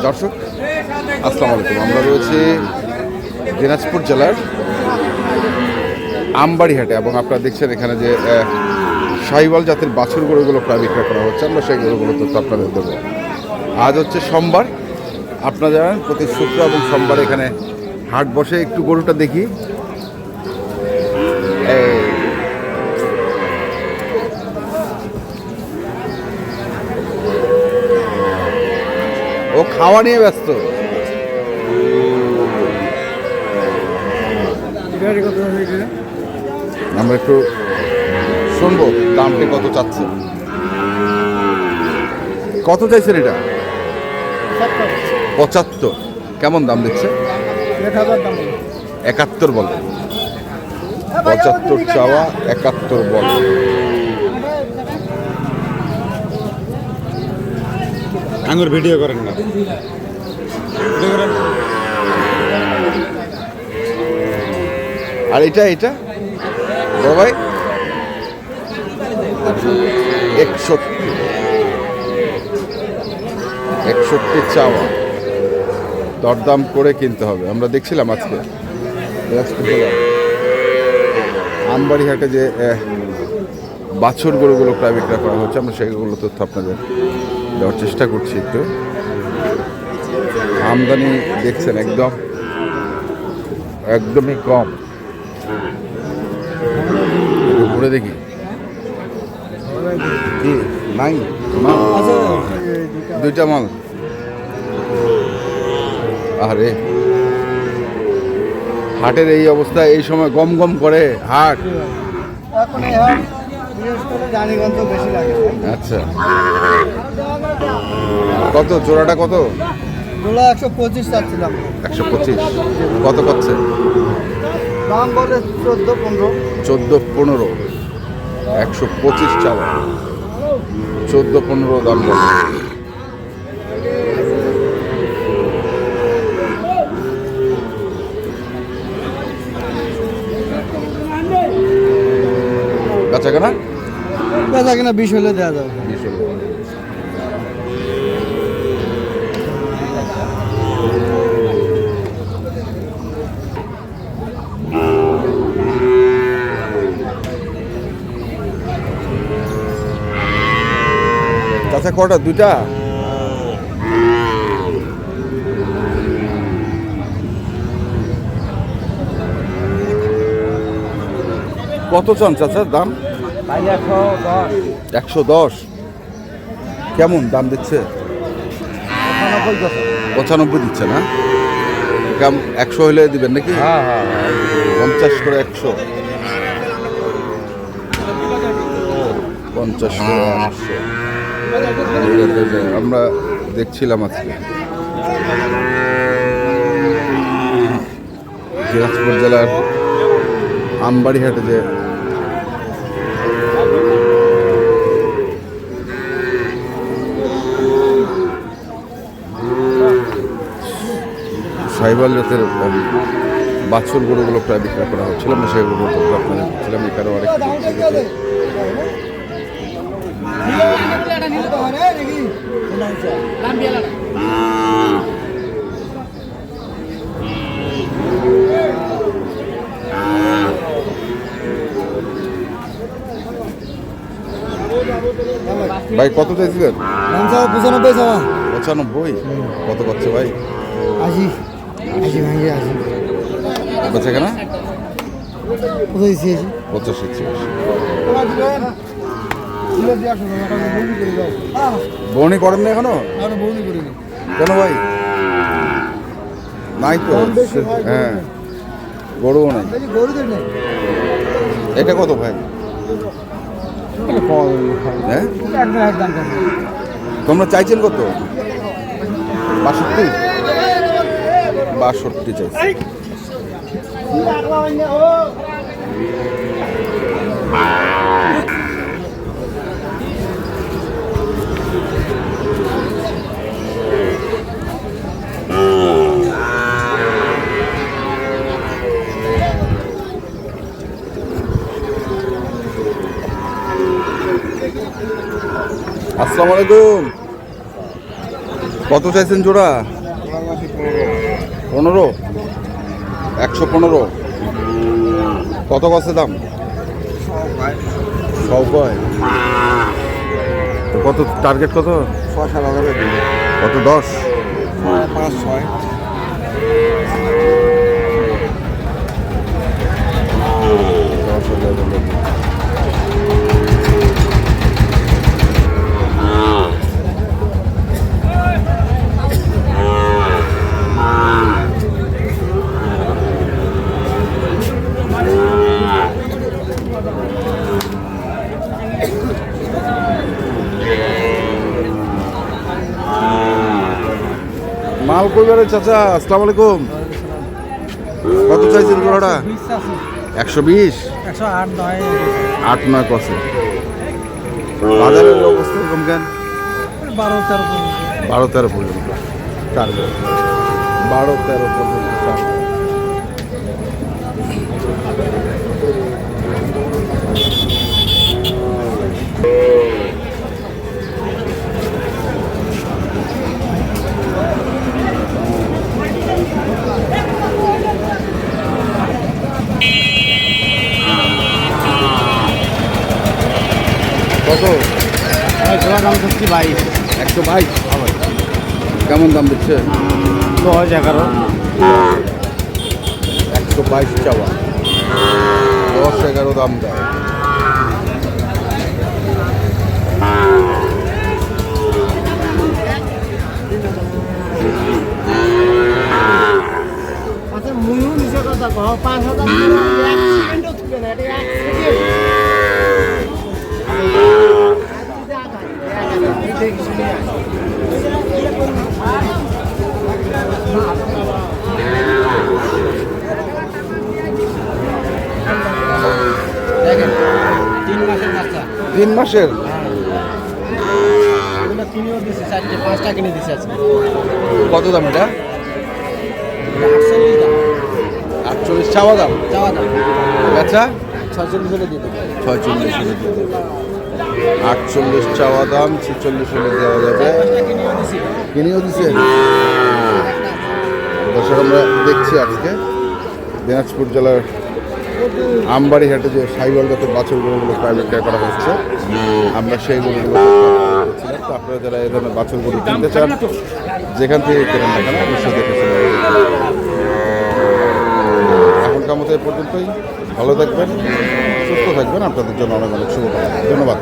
দর্শক আসসালামু আলাইকুম। আমরা রয়েছি দিনাজপুর জেলার আমবাড়িহাটে এবং আপনারা দেখছেন এখানে যে শাহিওয়াল জাতের বাছুর গরুগুলো প্রায় বিক্রয় করা হচ্ছে। আমরা সেই গরুগুলো তথ্য আপনাদের দেবো। আজ হচ্ছে সোমবার, আপনারা জানেন প্রতি শুক্র এবং সোমবার এখানে হাট বসে। একটু গরুটা দেখি। ও খাওয়া নিয়ে ব্যস্ত। আমরা একটু শুনবো দামটি কত চাচ্ছে, কত চাইছেন এটা? 75। কেমন দাম দিচ্ছে? 71 বলে। 75 চাওয়া, 71 বলে। আঙুর ভিডিও করেন না, আর এটা এটা বড় ভাই 61 চাওয়া, দরদাম করে কিনতে হবে। আমরা দেখছিলাম আজকে আমবাড়িহাটে যে বাছুর গরুগুলো প্রায় বিক্রয় করা হচ্ছে। আমরা সেইগুলো তথ্য আপনাদের দেওয়ার চেষ্টা করছি। একটু আমদানি দেখছেন একদমই কম। ঘুরে দেখি কি নাই মাল, দুইটা মাল। আরে হাটের এই অবস্থা, এই সময় গম গম করে হাট। আচ্ছা, কত জোড়াটা? কত? 125 চাচ্ছিলাম। 125। কত করছে? দাম বলে 14-15। 14-15। 125 চাওয়া, 14-15 দাম বলে। বেচা কেনা 20 হলে দেওয়া যাবে। 20 হলে। আচ্ছা, কটা? দুইটা? কত চান চাচা দাম? 110। কেমন দাম দিচ্ছে? 95 দিচ্ছে না? কেমন 100 হলে দিবেন নাকি? 50 করে 100, 50 করে 100। আমরা দেখছিলাম আজকে দিনাজপুর জেলার আমবাড়িহাটে যে শাহিওয়াল জাতের বাছুর গরুগুলো প্রায় বিক্রয় করা হচ্ছিল। আমরা সেগুলো আপনাদের দেখছিলাম। এখানে অনেক ভাই কত চাইছিলেন? 95 চাওয়া। 95। কত করছে ভাই? 80 ভাঙিয়ে 80। বেচা কেনা 85। 85। বউনি করেন না এখনো? কেন ভাই? নাই তো। হ্যাঁ, গরুও নাই। এটা কত ভাই? হ্যাঁ, তোমরা চাইছেন কত? 62। 62 চাইছি। আসসালামু আলাইকুম। কত চাইছেন জোড়া? 15, 115। কত কছে দাম? সব কয়। তো কত টার্গেট কত? 6-7 কত 10? 5-6 মাল কইবারে চাচা, আসসালামু আলাইকুম। কত চাইছেন জোড়াটা? 120, 8-9 কছে। বাজারের অবস্থা এরকম কেন? 12-13 পর্যন্ত টার্গেট। 12-13 পর্যন্ত টার্গেট। কত? জোড়া দাম হচ্ছে 22। 122। কেমন দাম দিচ্ছে? 10-11। 122 চাওয়া, 10-11 দাম দেয়। আচ্ছা মুইও নিচে কথা কহ 5,000 এক সেকেন্ডও থুবে না, এটা এক সেকেন্ড। দেখেন 3 মাসের বাচ্চা, 3 মাসের। এগুলো কিনেও দিছে 4-5টা কিনে দিছে আজকে। কত দাম এটা? 48 দাম 48 চাওয়া দাম। চাওয়া দাম। আচ্ছা 46 হলে দিয়ে দেবো। 46 হলে দিয়ে দেবে। 48 চাওয়া দাম, 46 হলে দেওয়া যাবে। 5টা কিনেও দিছি। কিনেও দিছে। দর্শক আমরা দেখছি আজকে দিনাজপুর জেলার আমবাড়ি হাটে যে সাইওয়াল জাতের বাছুর গরুগুলো প্রায় বিক্রয় করা হচ্ছে, আমরা সেই গরুগুলো দেখছিলাম। তো আপনারা যারা এই ধরনের বাছুর গরু কিনতে চান, যেখান থেকে কেনেন না কেন অবশ্যই দেখেছেন। এখনকার মতো এই পর্যন্তই। ভালো থাকবেন, সুস্থ থাকবেন। আপনাদের জন্য অনেক অনেক শুভকামনা। ধন্যবাদ।